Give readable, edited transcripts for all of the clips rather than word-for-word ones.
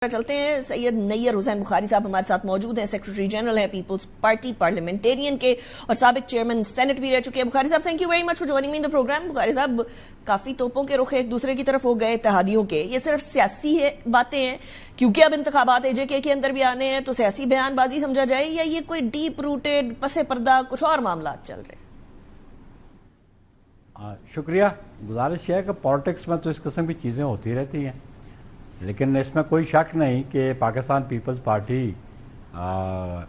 چلتے ہیں. سید نیّر حسین بخاری صاحب ہمارے ساتھ موجود ہیں، سیکرٹری جنرل ہیں پیپلز پارٹی پارلیمنٹیرین کے اور سابق چیئرمین سینٹ بھی رہ چکے ہیں. Bukhari Sahab thank you very much for joining me in the programme. Bukhari Sahab, کافی توپوں کے رخ ایک دوسرے کی طرف ہو گئے اتحادیوں کے. یہ صرف سیاسی باتیں ہیں کیونکہ اب انتخابات اے جے کے اندر بھی آنے ہیں تو سیاسی بیان بازی سمجھا جائے، یا یہ کوئی ڈیپ روٹیڈ پس پردہ کچھ اور معاملات چل رہے ہیں؟ شکریہ. گزارش یہ ہے کہ پالیٹکس میں تو اس قسم کی چیزیں ہوتی رہتی ہیں، لیکن اس میں کوئی شک نہیں کہ پاکستان پیپلز پارٹی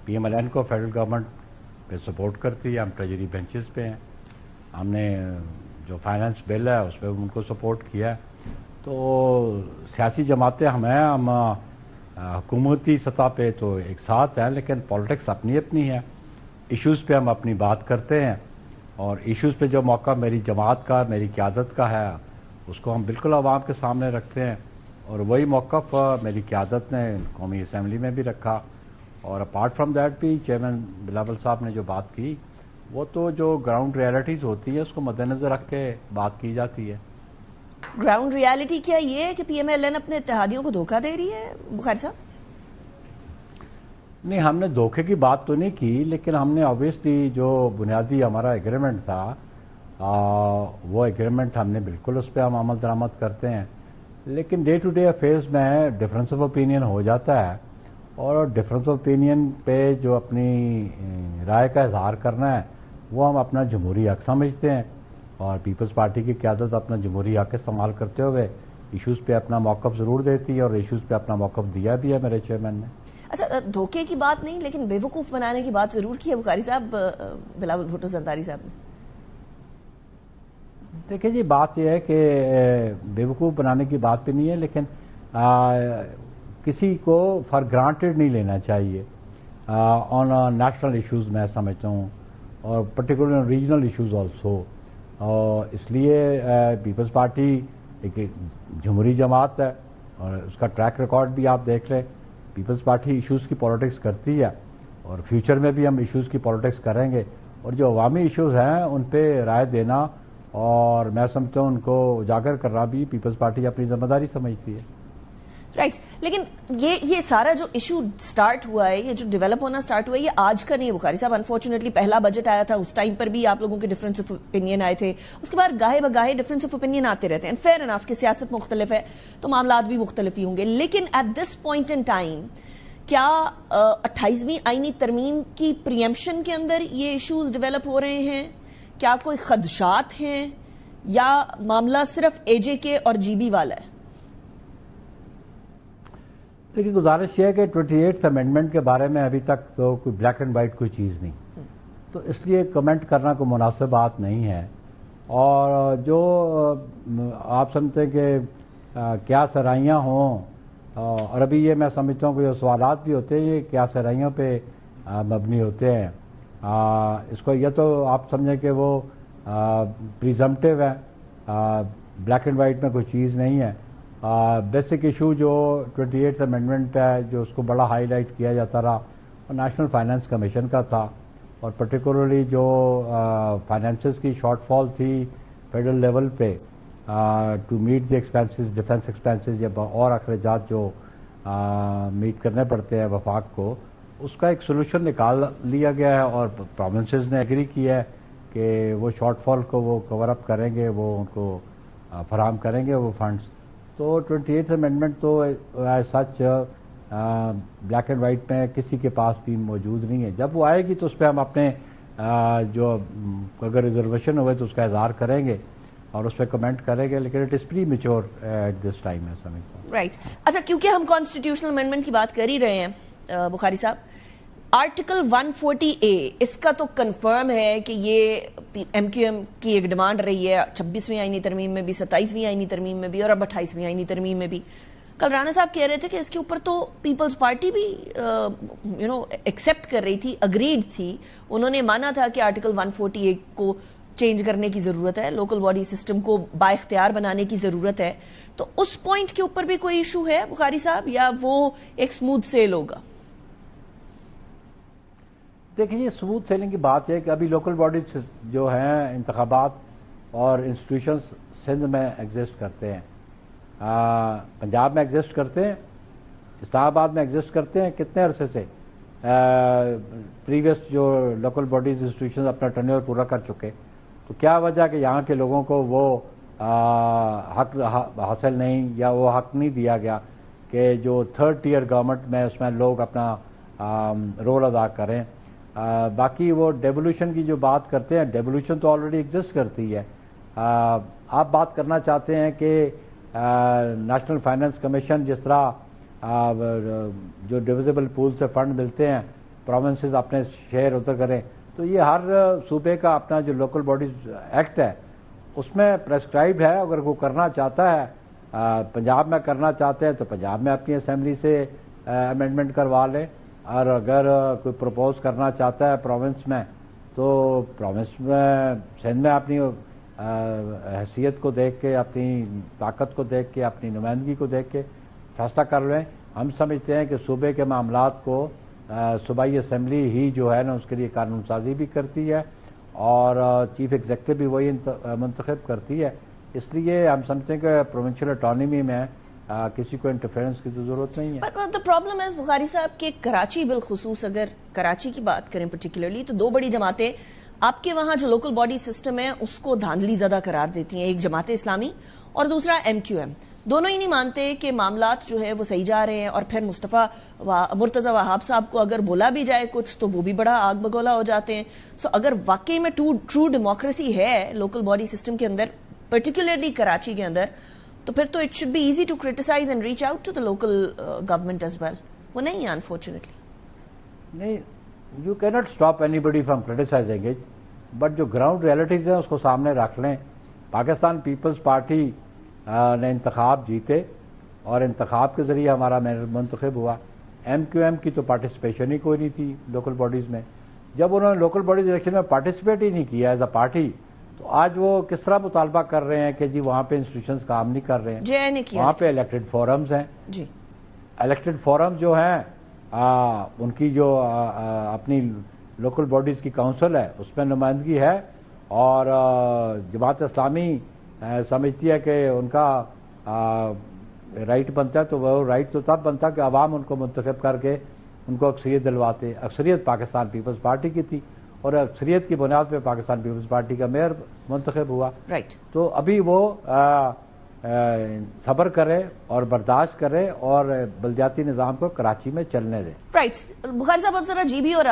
پی ایم ایل این کو فیڈرل گورنمنٹ پہ سپورٹ کرتی ہے. ہم ٹریجری بینچز پہ ہیں، ہم نے جو فائنانس بل ہے اس پہ ان کو سپورٹ کیا ہے. تو سیاسی جماعتیں ہم حکومتی سطح پہ تو ایک ساتھ ہیں، لیکن پالیٹکس اپنی اپنی ہے. ایشوز پہ ہم اپنی بات کرتے ہیں، اور ایشوز پہ جو موقع میری جماعت کا، میری قیادت کا ہے، اس کو ہم بالکل عوام کے سامنے رکھتے ہیں. اور وہی موقف میری قیادت نے قومی اسمبلی میں بھی رکھا. اور اپارٹ فرام دیٹ بھی چیئرمین بلاول صاحب نے جو بات کی، وہ تو جو گراؤنڈ ریالٹیز ہوتی ہے اس کو مد نظر رکھ کے بات کی جاتی ہے. گراؤنڈ ریالٹی کیا یہ ہے کہ پی ایم ایل این اپنے اتحادیوں کو دھوکہ دے رہی ہے بخاری صاحب؟ نہیں، ہم نے دھوکے کی بات تو نہیں کی، لیکن ہم نے آبویسلی جو بنیادی ہمارا ایگریمنٹ تھا وہ ایگریمنٹ ہم نے بالکل اس پہ ہم عمل درآمد کرتے ہیں. لیکن ڈے ٹو ڈے افیئرز میں ڈفرینس آف اوپینین ہو جاتا ہے، اور ڈفرینس آف اوپینین پہ جو اپنی رائے کا اظہار کرنا ہے وہ ہم اپنا جمہوری حق سمجھتے ہیں. اور پیپلز پارٹی کی قیادت اپنا جمہوری حق استعمال کرتے ہوئے ایشوز پہ اپنا موقف ضرور دیتی ہے، اور ایشوز پہ اپنا موقف دیا بھی ہے میرے چیئرمین نے. اچھا، دھوکے کی بات نہیں لیکن بے وقوف بنانے کی بات ضرور کی ہے بخاری صاحب بلاول بھٹو زرداری صاحب نے. دیکھیں جی، بات یہ ہے کہ بے وقوف بنانے کی بات بھی نہیں ہے، لیکن کسی کو فار گرانٹیڈ نہیں لینا چاہیے آن نیشنل ایشوز میں سمجھتا ہوں، اور پرٹیکولر ریجنل ایشوز آلسو. اور اس لیے پیپلز پارٹی ایک جمہوری جماعت ہے، اور اس کا ٹریک ریکارڈ بھی آپ دیکھ لیں. پیپلز پارٹی ایشوز کی پالیٹکس کرتی ہے، اور فیوچر میں بھی ہم ایشوز کی پالیٹکس کریں گے. اور جو عوامی ایشوز ہیں ان پہ رائے دینا اور میں سمجھتا ہوں ان کو اجاگر کرنا بھی پیپلز پارٹی اپنی ذمہ داری سمجھتی ہے. رائٹ. لیکن یہ سارا جو ایشو سٹارٹ ہوا ہے، یہ جو ڈیولپ ہونا سٹارٹ ہوا ہے، یہ آج کا نہیں ہے بخاری صاحب. انفارچونیٹلی پہلا بجٹ آیا تھا، اس ٹائم پر بھی آپ لوگوں کے ڈفرینس آف اوپینین آئے تھے. اس کے بعد گاہے بگاہے ڈفرینس آف اوپینین آتے رہتے ہیں. فیئر انف کہ سیاست مختلف ہے تو معاملات بھی مختلف ہی ہوں گے. لیکن at this point in time کیا 28ویں آئینی ترمیم کی پریمپشن کے اندر یہ ایشوز ڈیولپ ہو رہے ہیں؟ کیا کوئی خدشات ہیں، یا معاملہ صرف اے جے کے اور جی بی والا ہے؟ دیکھیے، گزارش یہ ہے کہ 28th امینڈمنٹ کے بارے میں ابھی تک تو کوئی بلیک اینڈ وائٹ کوئی چیز نہیں، تو اس لیے کمنٹ کرنا کوئی مناسب بات نہیں ہے. اور جو آپ سمجھتے ہیں کہ کیا سرائیاں ہوں، اور ابھی یہ میں سمجھتا ہوں کہ جو سوالات بھی ہوتے ہیں یہ کیا سرائیوں پہ مبنی ہوتے ہیں. اس کو یہ تو آپ سمجھیں کہ وہ پریزمپٹیو ہے، بلیک اینڈ وائٹ میں کوئی چیز نہیں ہے. بیسک ایشو جو 28th امینڈمنٹ ہے، جو اس کو بڑا ہائی لائٹ کیا جاتا رہا، وہ نیشنل فائنانس کمیشن کا تھا. اور پرٹیکولرلی جو فائنانسز کی شارٹ فال تھی فیڈرل لیول پہ to meet the expenses, defence expenses یا اور اخراجات جو میٹ کرنے پڑتے ہیں وفاق کو، اس کا ایک سولوشن نکال لیا گیا ہے. اور پروونسز نے ایگری کیا ہے کہ وہ شارٹ فال کو وہ کور اپ کریں گے، وہ ان کو فراہم کریں گے وہ فنڈز. تو 28th امینڈمنٹ تو as such black and white میں کسی کے پاس بھی موجود نہیں ہے. جب وہ آئے گی تو اس پہ ہم اپنے جو اگر ریزرویشن ہوئے تو اس کا اظہار کریں گے اور اس پہ کمنٹ کریں گے، لیکن it is premature at this time میں سمجھتا ہوں. رائٹ. اچھا، کیونکہ ہم کانسٹیٹیوشنل امینڈمنٹ کی بات کر ہی رہے ہیں بخاری صاحب، آرٹیکل 140A اس کا تو کنفرم ہے کہ یہ ایم کیو ایم کی ایک ڈیمانڈ رہی ہے 26ویں آئینی ترمیم میں بھی، 27ویں آئینی ترمیم میں بھی، اور اب 28ویں آئینی ترمیم میں بھی. کل رانا صاحب کہہ رہے تھے کہ اس کے اوپر تو پیپلز پارٹی بھی ایکسیپٹ کر رہی تھی، اگریڈ تھی. انہوں نے مانا تھا کہ آرٹیکل 140A کو چینج کرنے کی ضرورت ہے، لوکل باڈی سسٹم کو با اختیار بنانے کی ضرورت ہے. تو اس پوائنٹ کے اوپر بھی کوئی ایشو ہے بخاری صاحب، یا وہ ایک سموتھ سیل ہوگا؟ دیکھیں، یہ سموتھ سیلنگ کی بات ہے کہ ابھی لوکل باڈیز جو ہیں انتخابات اور انسٹیٹیوشنز سندھ میں ایگزسٹ کرتے ہیں، پنجاب میں ایگزسٹ کرتے ہیں، اسلام آباد میں ایگزسٹ کرتے ہیں کتنے عرصے سے پریویس جو لوکل باڈیز انسٹیٹیوشن اپنا ٹرنیور پورا کر چکے. تو کیا وجہ کہ یہاں کے لوگوں کو وہ حق حاصل نہیں یا وہ حق نہیں دیا گیا کہ جو تھرڈ ٹیئر گورنمنٹ میں اس میں لوگ اپنا رول ادا کریں. باقی وہ ڈیولوشن کی جو بات کرتے ہیں, ڈیولوشن تو آلریڈی ایگزسٹ کرتی ہے. آپ بات کرنا چاہتے ہیں کہ نیشنل فائنانس کمیشن جس طرح جو ڈویزیبل پول سے فنڈ ملتے ہیں پروونسز اپنے شیئر ادھر کریں, تو یہ ہر صوبے کا اپنا جو لوکل باڈیز ایکٹ ہے اس میں پریسکرائبڈ ہے. اگر وہ کرنا چاہتا ہے, پنجاب میں کرنا چاہتے ہیں تو پنجاب میں اپنی اسمبلی سے امینڈمنٹ کروا لیں, اور اگر کوئی پروپوز کرنا چاہتا ہے پروونس میں تو پروونس میں سندھ میں اپنی حیثیت کو دیکھ کے, اپنی طاقت کو دیکھ کے, اپنی نمائندگی کو دیکھ کے فیصلہ کر لیں. ہم سمجھتے ہیں کہ صوبے کے معاملات کو صوبائی اسمبلی ہی جو ہے نا اس کے لیے قانون سازی بھی کرتی ہے اور چیف ایگزیکٹو بھی وہی منتخب کرتی ہے. اس لیے ہم سمجھتے ہیں کہ پروونشل اٹانومی میں کسی کو انٹرفیرنس کی تو ضرورت نہیں ہے. But the problem is بخاری صاحب کہ کراچی بالخصوص, اگر کراچی کی بات کریں پرٹیکولرلی, تو دو بڑی جماعتیں آپ کے وہاں جو لوکل باڈی سسٹم ہے اس کو دھاندلی زدہ قرار دیتی ہیں. ایک جماعت اسلامی اور دوسرا MQM. دونوں ہی نہیں مانتے کہ معاملات جو ہے وہ صحیح جا رہے ہیں, اور پھر مرتضی وہاب صاحب کو اگر بولا بھی جائے کچھ تو وہ بھی بڑا آگ بگولا ہو جاتے ہیں. سو اگر واقعی میں ٹرو ڈیموکریسی ہے لوکل باڈی سسٹم کے اندر, پرٹیکولرلی کراچی کے اندر, تو پھر تو it should be easy to criticise and reach out to the local government as well. وہ نہیں ہے انفارچونیٹلی. نہیں, you can not stop anybody from criticising it, but جو گراؤنڈ ریئلٹیز ہیں اس کو سامنے رکھ لیں. پاکستان پیپلز پارٹی نے انتخاب جیتے اور انتخاب کے ذریعے ہمارا منتخب ہوا. MQM کی تو پارٹیسپیشن ہی کوئی نہیں تھی لوکل باڈیز میں. جب انہوں نے لوکل باڈیز الیکشن میں پارٹیسپیٹ ہی نہیں کیا ایز اے پارٹی, تو آج وہ کس طرح مطالبہ کر رہے ہیں کہ جی وہاں پہ انسٹیٹیوشنز کام نہیں کر رہے ہیں. وہاں پہ الیکٹڈ فورمز ہیں. جی, الیکٹڈ فورمز جو ہیں ان کی جو اپنی لوکل باڈیز کی کونسل ہے اس میں نمائندگی ہے, اور جماعت اسلامی سمجھتی ہے کہ ان کا رائٹ بنتا ہے, تو وہ رائٹ تو تب بنتا کہ عوام ان کو منتخب کر کے ان کو اکثریت دلواتے. اکثریت پاکستان پیپلز پارٹی کی تھی اور اکثریت کی بنیاد پہ پاکستان پیپلز پارٹی کا میئر منتخب ہوا. تو ابھی وہ صبر کرے اور برداشت کرے اور بلدیاتی نظام کو کراچی میں چلنے دے. بخاری صاحب اب ذرا جی بی اور